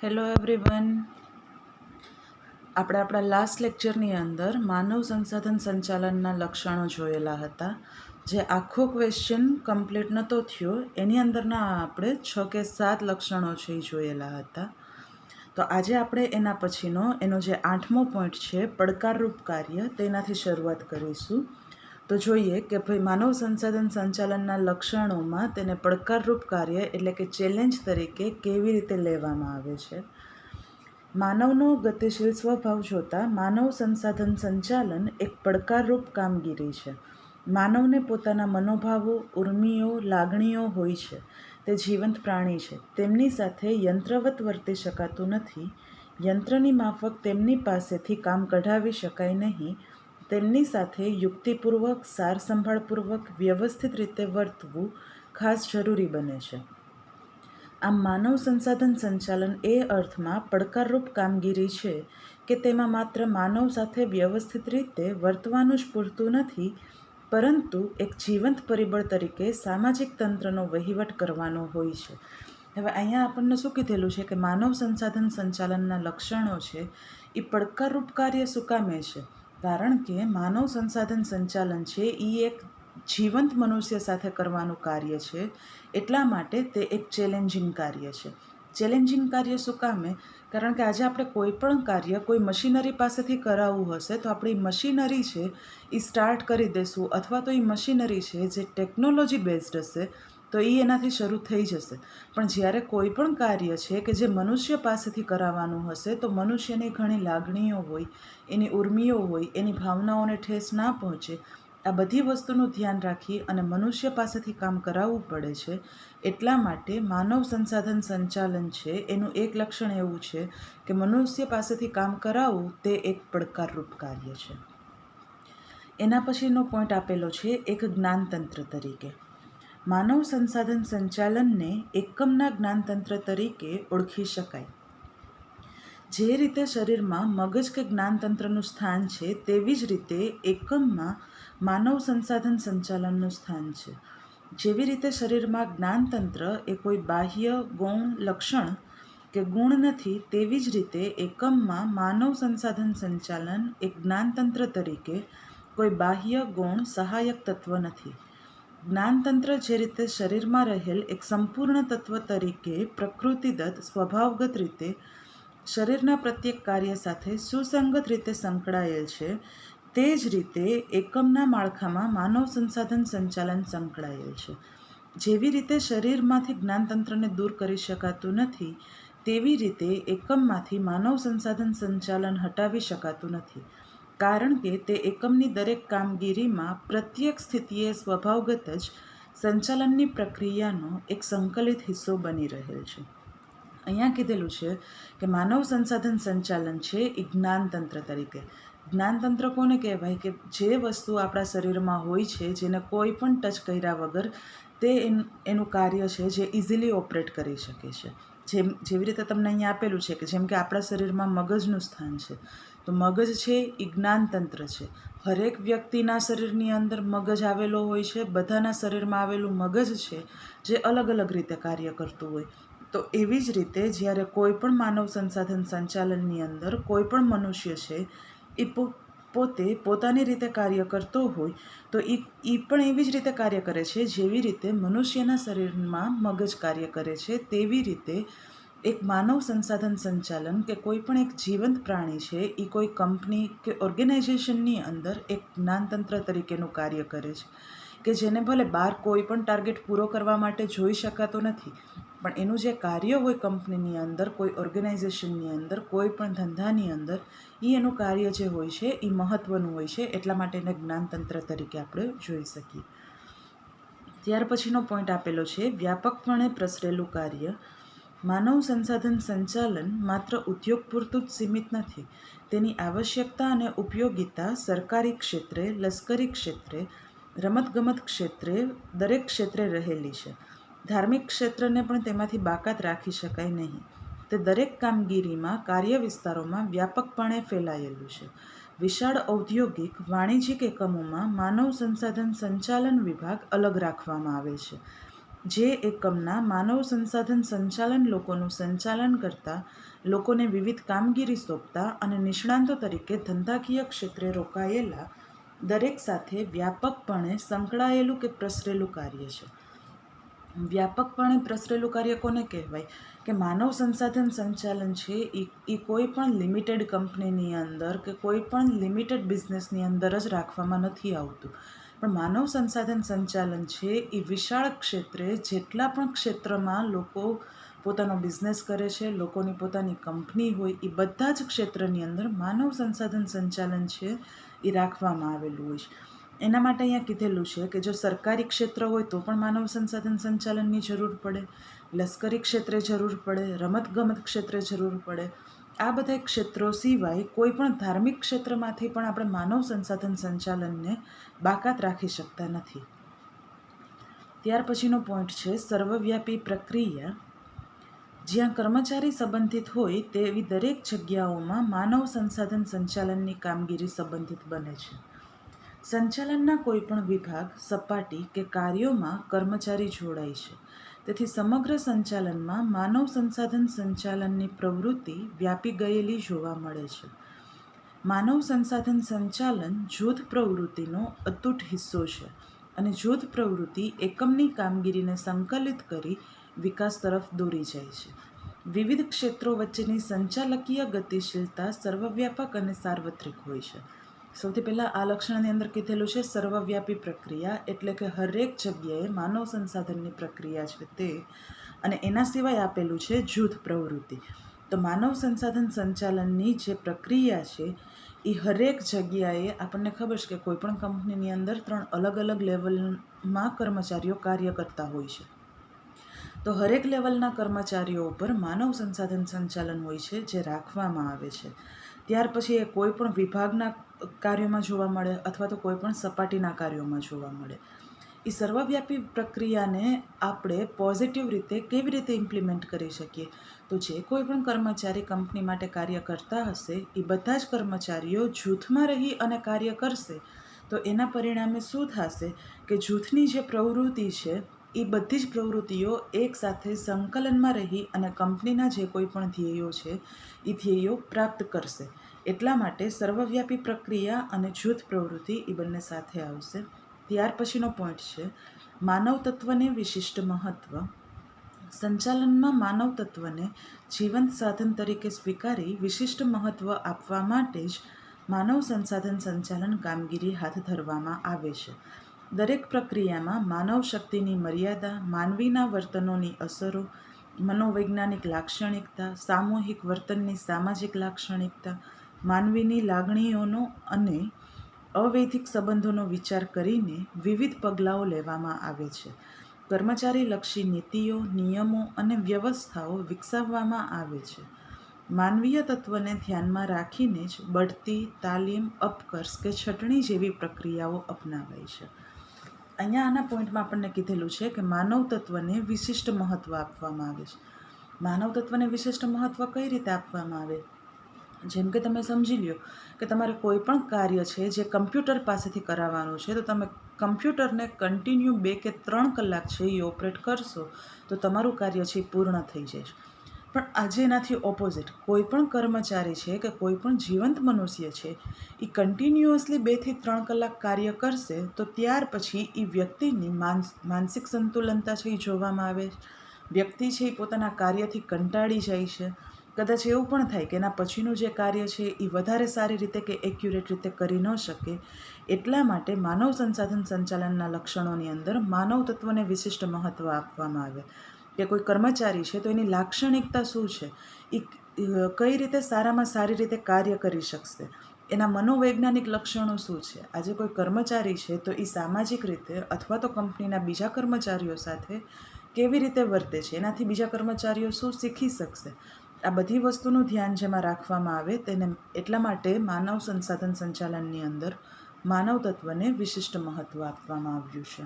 Hello everyone. આપણે આપણા last લેક્ચરની અંદર માનવ સંસાધન સંચાલનના લક્ષણો જોયેલા હતા. જે આખો ક્વેશ્ચન કમ્પ્લીટ નહોતો થયો એની અંદરના આપણે 6 કે 7 લક્ષણો છે એ જોયેલા હતા. તો આજે આપણે એના પછીનો એનો જે 8મો પોઈન્ટ છે પડકારરૂપ કાર્ય, તેનાથી શરૂઆત કરીશું. તો જોઈએ કે ભાઈ માનવ સંસાધન સંચાલનના લક્ષણોમાં તેને પડકારરૂપ કાર્ય એટલે કે ચેલેન્જ તરીકે કેવી રીતે લેવામાં આવે છે. માનવનો ગતિશીલ સ્વભાવ જોતાં માનવ સંસાધન સંચાલન એક પડકારરૂપ કામગીરી છે. માનવને પોતાના મનોભાવો, ઉર્મિઓ, લાગણીઓ હોય છે. તે જીવંત પ્રાણી છે. તેમની સાથે યંત્રવત વર્તી શકાતું નથી. યંત્રની માફક તેમની પાસેથી કામ કઢાવી શકાય નહીં. તેમની સાથે યુક્તિપૂર્વક, સારસંભાળપૂર્વક, વ્યવસ્થિત રીતે વર્તવું ખાસ જરૂરી બને છે. આમ માનવ સંસાધન સંચાલન એ અર્થમાં પડકારરૂપ કામગીરી છે કે તેમાં માત્ર માનવ સાથે વ્યવસ્થિત રીતે વર્તવાનું જ પૂરતું નથી, પરંતુ એક જીવંત પરિબળ તરીકે સામાજિક તંત્રનો વહીવટ કરવાનો હોય છે. હવે અહીંયા આપણને શું કીધેલું છે કે માનવ સંસાધન સંચાલનના લક્ષણો છે એ પડકારરૂપ કાર્ય શું કામે છે? કારણ કે માનવ સંસાધન સંચાલન છે એ એક જીવંત મનુષ્ય સાથે કરવાનું કાર્ય છે. એટલા માટે તે એક ચેલેન્જિંગ કાર્ય છે. ચેલેન્જિંગ કાર્ય શું કામે? કારણ કે આજે આપણે કોઈ પણ કાર્ય કોઈ મશીનરી પાસેથી કરાવવું હશે તો આપણી મશીનરી છે એ સ્ટાર્ટ કરી દેશું, અથવા તો એ મશીનરી છે જે ટેકનોલોજી બેઝડ હશે તો એ એનાથી શરૂ થઈ જશે. પણ જ્યારે કોઈ પણ કાર્ય છે કે જે મનુષ્ય પાસેથી કરાવવાનું હશે તો મનુષ્યની ઘણી લાગણીઓ હોય, એની ઉર્મિઓ હોય, એની ભાવનાઓને ઠેસ ના પહોંચે, આ બધી વસ્તુનું ધ્યાન રાખી અને મનુષ્ય પાસેથી કામ કરાવવું પડે છે. એટલા માટે માનવ સંસાધન સંચાલન છે એનું એક લક્ષણ એવું છે કે મનુષ્ય પાસેથી કામ કરાવવું તે એક પડકારરૂપ કાર્ય છે. એના પછીનો પોઈન્ટ આપેલો છે એક જ્ઞાનતંત્ર તરીકે. માનવ સંસાધન સંચાલનને એકમના જ્ઞાનતંત્ર તરીકે ઓળખી શકાય. જે રીતે શરીરમાં મગજ કે જ્ઞાનતંત્રનું સ્થાન છે તેવી જ રીતે એકમમાં માનવ સંસાધન સંચાલનનું સ્થાન છે. જેવી રીતે શરીરમાં જ્ઞાનતંત્ર એ કોઈ બાહ્ય ગૌણ લક્ષણ કે ગુણ નથી, તેવી જ રીતે એકમમાં માનવ સંસાધન સંચાલન એક જ્ઞાનતંત્ર તરીકે કોઈ બાહ્ય ગૌણ સહાયક તત્વ નથી. જ્ઞાનતંત્ર જે રીતે શરીરમાં રહેલ એક સંપૂર્ણ તત્વ તરીકે પ્રકૃતિદત્ત સ્વભાવગત રીતે શરીરના પ્રત્યેક કાર્ય સાથે સુસંગત રીતે સંકળાયેલ છે, તે જ રીતે એકમના માળખામાં માનવ સંસાધન સંચાલન સંકળાયેલ છે. જેવી રીતે શરીરમાંથી જ્ઞાનતંત્રને દૂર કરી શકાતું નથી, તેવી રીતે એકમમાંથી માનવ સંસાધન સંચાલન હટાવી શકાતું નથી. કારણ કે તે એકમની દરેક કામગીરીમાં પ્રત્યેક સ્થિતિએ સ્વભાવગત જ સંચાલનની પ્રક્રિયાનો એક સંકલિત હિસ્સો બની રહેલ છે. અહીંયા કીધેલું છે કે માનવ સંસાધન સંચાલન છે એ જ્ઞાનતંત્ર તરીકે. જ્ઞાનતંત્ર કોને કહેવાય? કે જે વસ્તુ આપણા શરીરમાં હોય છે જેને કોઈ પણ ટચ કર્યા વગર તે એનું કાર્ય છે જે ઇઝીલી ઓપરેટ કરી શકે છે. જેવી રીતે તમને અહીંયા આપેલું છે કે જેમ કે આપણા શરીરમાં મગજનું સ્થાન છે, તો મગજ છે એ જ્ઞાનતંત્ર છે. હરેક વ્યક્તિના શરીરની અંદર મગજ આવેલો હોય છે. બધાના શરીરમાં આવેલું મગજ છે જે અલગ અલગ રીતે કાર્ય કરતું હોય. તો એવી જ રીતે જ્યારે કોઈ પણ માનવ સંસાધન સંચાલનની અંદર કોઈ પણ મનુષ્ય છે એ પોતે પોતાની રીતે કાર્ય કરતો હોય તો એ પણ એવી જ રીતે કાર્ય કરે છે જેવી રીતે મનુષ્યના શરીરમાં મગજ કાર્ય કરે છે. તેવી રીતે એક માનવ સંસાધન સંચાલન કે કોઈ પણ એક જીવંત પ્રાણી છે એ કોઈ કંપની કે ઓર્ગેનાઇઝેશનની અંદર એક જ્ઞાનતંત્ર તરીકેનું કાર્ય કરે છે કે જેને ભલે બહાર કોઈ પણ ટાર્ગેટ પૂરો કરવા માટે જોઈ શકાતો નથી, પણ એનું જે કાર્ય હોય કંપનીની અંદર, કોઈ ઓર્ગેનાઇઝેશનની અંદર, કોઈ પણ ધંધાની અંદર, એનું કાર્ય જે હોય છે એ મહત્ત્વનું હોય છે. એટલા માટે એને જ્ઞાનતંત્ર તરીકે આપણે જોઈ શકીએ. ત્યાર પછીનો પોઈન્ટ આપેલો છે વ્યાપકપણે પ્રસરેલું કાર્ય. માનવ સંસાધન સંચાલન માત્ર ઉદ્યોગ પૂરતું જ સીમિત નથી. તેની આવશ્યકતા અને ઉપયોગિતા સરકારી ક્ષેત્રે, લશ્કરી ક્ષેત્રે, રમતગમત ક્ષેત્રે, દરેક ક્ષેત્રે રહેલી છે. ધાર્મિક ક્ષેત્રને પણ તેમાંથી બાકાત રાખી શકાય નહીં. તે દરેક કામગીરીમાં, કાર્ય વિસ્તારોમાં વ્યાપકપણે ફેલાયેલું છે. વિશાળ ઔદ્યોગિક, વાણિજ્યિક એકમોમાં માનવ સંસાધન સંચાલન વિભાગ અલગ રાખવામાં આવે છે. જે એકમના માનવ સંસાધન સંચાલન લોકોનું સંચાલન કરતા, લોકોને વિવિધ કામગીરી સોંપતા અને નિષ્ણાંતો તરીકે ધંધાકીય ક્ષેત્રે રોકાયેલા દરેક સાથે વ્યાપકપણે સંકળાયેલું કે પ્રસરેલું કાર્ય છે. વ્યાપકપણે પ્રસરેલું કાર્ય કોને કહેવાય? કે માનવ સંસાધન સંચાલન છે એ કોઈ પણ લિમિટેડ કંપનીની અંદર કે કોઈ પણ લિમિટેડ બિઝનેસની અંદર જ રાખવામાં નથી આવતું. પણ માનવ સંસાધન સંચાલન છે એ વિશાળ ક્ષેત્રે, જેટલા પણ ક્ષેત્રમાં લોકો પોતાનો બિઝનેસ કરે છે, લોકોની પોતાની કંપની હોય, એ બધા જ ક્ષેત્રની અંદર માનવ સંસાધન સંચાલન છે એ રાખવામાં આવેલું હોય છે. એના માટે અહીંયા કીધેલું છે કે જો સરકારી ક્ષેત્ર હોય તો પણ માનવ સંસાધન સંચાલનની જરૂર પડે, લશ્કરી ક્ષેત્રે જરૂર પડે, રમતગમત ક્ષેત્રે જરૂર પડે. આ બધા ક્ષેત્રો સિવાય કોઈ પણ ધાર્મિક ક્ષેત્રમાંથી પણ આપણે માનવ સંસાધન સંચાલનને બાકાત રાખી શકતા નથી. ત્યાર પછીનો પોઈન્ટ છે સર્વવ્યાપી પ્રક્રિયા. જ્યાં કર્મચારી સંબંધિત હોય તેવી દરેક જગ્યાઓમાં માનવ સંસાધન સંચાલનની કામગીરી સંબંધિત બને છે. સંચાલનના કોઈ પણ વિભાગ, સપાટી કે કાર્યોમાં કર્મચારી જોડાય છે. તેથી સમગ્ર સંચાલનમાં માનવ સંસાધન સંચાલનની પ્રવૃત્તિ વ્યાપી ગયેલી જોવા મળે છે. માનવ સંસાધન સંચાલન જૂથ પ્રવૃત્તિનો અતૂટ હિસ્સો છે અને જૂથ પ્રવૃત્તિ એકમની કામગીરીને સંકલિત કરી વિકાસ તરફ દોરી જાય છે. વિવિધ ક્ષેત્રો વચ્ચેની સંચાલકીય ગતિશીલતા સર્વવ્યાપક અને સાર્વત્રિક હોય છે. સૌથી પહેલાં આ લક્ષણની અંદર કીધેલું છે સર્વવ્યાપી પ્રક્રિયા, એટલે કે હરેક જગ્યાએ માનવ સંસાધનની પ્રક્રિયા છે તે, અને એના સિવાય આપેલું છે જૂથ પ્રવૃત્તિ. તો માનવ સંસાધન સંચાલનની જે પ્રક્રિયા છે એ હરેક જગ્યાએ આપણને ખબર છે કે કોઈ પણ કંપનીની અંદર 3 અલગ અલગ લેવલમાં કર્મચારીઓ કાર્ય કરતા હોય છે. તો હરેક લેવલના કર્મચારીઓ ઉપર માનવ સંસાધન સંચાલન હોય છે જે રાખવામાં આવે છે. ત્યાર પછી એ કોઈ પણ વિભાગના કાર્યોમાં જોવા મળે અથવા તો કોઈ પણ સપાટીના કાર્યોમાં જોવા મળે. એ સર્વવ્યાપી પ્રક્રિયાને આપણે પોઝિટિવ રીતે કેવી રીતે ઇમ્પ્લિમેન્ટ કરી શકીએ? તો જે કોઈ પણ કર્મચારી કંપની માટે કાર્ય કરતા હશે એ બધા જ કર્મચારીઓ જૂથમાં રહી અને કાર્ય કરશે તો એના પરિણામે શું થશે કે જૂથની જે પ્રવૃત્તિ છે એ બધી જ પ્રવૃત્તિઓ એકસાથે સંકલનમાં રહી અને કંપનીના જે કોઈ પણ ધ્યેયો છે એ ધ્યેયો પ્રાપ્ત કરશે. એટલા માટે સર્વવ્યાપી પ્રક્રિયા અને જૂથ પ્રવૃત્તિ એ બંને સાથે આવશે. ત્યાર પછીનો પોઈન્ટ છે માનવ તત્વને વિશિષ્ટ મહત્ત્વ. સંચાલનમાં માનવ તત્વને જીવંત સાધન તરીકે સ્વીકારી વિશિષ્ટ મહત્ત્વ આપવા માટે જ માનવ સંસાધન સંચાલન કામગીરી હાથ ધરવામાં આવે છે. દરેક પ્રક્રિયામાં માનવ શક્તિની મર્યાદા, માનવીના વર્તનોની અસરો, મનોવૈજ્ઞાનિક લાક્ષણિકતા, સામૂહિક વર્તનની સામાજિક લાક્ષણિકતા, માનવીની લાગણીઓનો અને અવૈધિક સંબંધોનો વિચાર કરીને વિવિધ પગલાઓ લેવામાં આવે છે. કર્મચારીલક્ષી નીતિઓ, નિયમો અને વ્યવસ્થાઓ વિકસાવવામાં આવે છે. માનવીય તત્વને ધ્યાનમાં રાખીને જ બઢતી, તાલીમ, અપકર્ષ કે છટણી જેવી પ્રક્રિયાઓ અપનાવાય છે. અહીંયા આના પોઈન્ટમાં આપણને કીધેલું છે કે માનવ તત્વને વિશિષ્ટ મહત્ત્વ આપવામાં આવે છે. માનવ તત્વને વિશિષ્ટ મહત્ત્વ કઈ રીતે આપવામાં આવે? જેમ કે તમે સમજી લ્યો કે તમારે કોઈ પણ કાર્ય છે જે કમ્પ્યુટર પાસેથી કરાવવાનું છે, તો તમે કમ્પ્યુટરને કન્ટિન્યુ 2 કે 3 કલાક છે એ ઓપરેટ કરશો તો તમારું કાર્ય છે એ પૂર્ણ થઈ જશે. પણ આજે એનાથી ઓપોઝિટ કોઈ પણ કર્મચારી છે કે કોઈ પણ જીવંત મનુષ્ય છે એ કન્ટિન્યુઅસલી 2 થી 3 કલાક કાર્ય કરશે તો ત્યાર પછી એ વ્યક્તિની માનસિક સંતુલનતા છે એ જોવામાં આવે. વ્યક્તિ છે એ પોતાના કાર્યથી કંટાળી જાય છે. કદાચ એવું પણ થાય કે એના પછીનું જે કાર્ય છે એ વધારે સારી રીતે કે એક્યુરેટ રીતે કરી ન શકે. એટલા માટે માનવ સંસાધન સંચાલનના લક્ષણોની અંદર માનવ તત્વને વિશિષ્ટ મહત્ત્વ આપવામાં આવે કે કોઈ કર્મચારી છે તો એની લાક્ષણિકતા શું છે, એ કઈ રીતે સારામાં સારી રીતે કાર્ય કરી શકશે, એના મનોવૈજ્ઞાનિક લક્ષણો શું છે. આજે કોઈ કર્મચારી છે તો એ સામાજિક રીતે અથવા તો કંપનીના બીજા કર્મચારીઓ સાથે કેવી રીતે વર્તે છે, એનાથી બીજા કર્મચારીઓ શું શીખી શકશે. આ બધી વસ્તુનું ધ્યાન જેમાં રાખવામાં આવે તેને એટલા માટે માનવ સંસાધન સંચાલનની અંદર માનવ તત્વને વિશિષ્ટ મહત્ત્વ આપવામાં આવ્યું છે.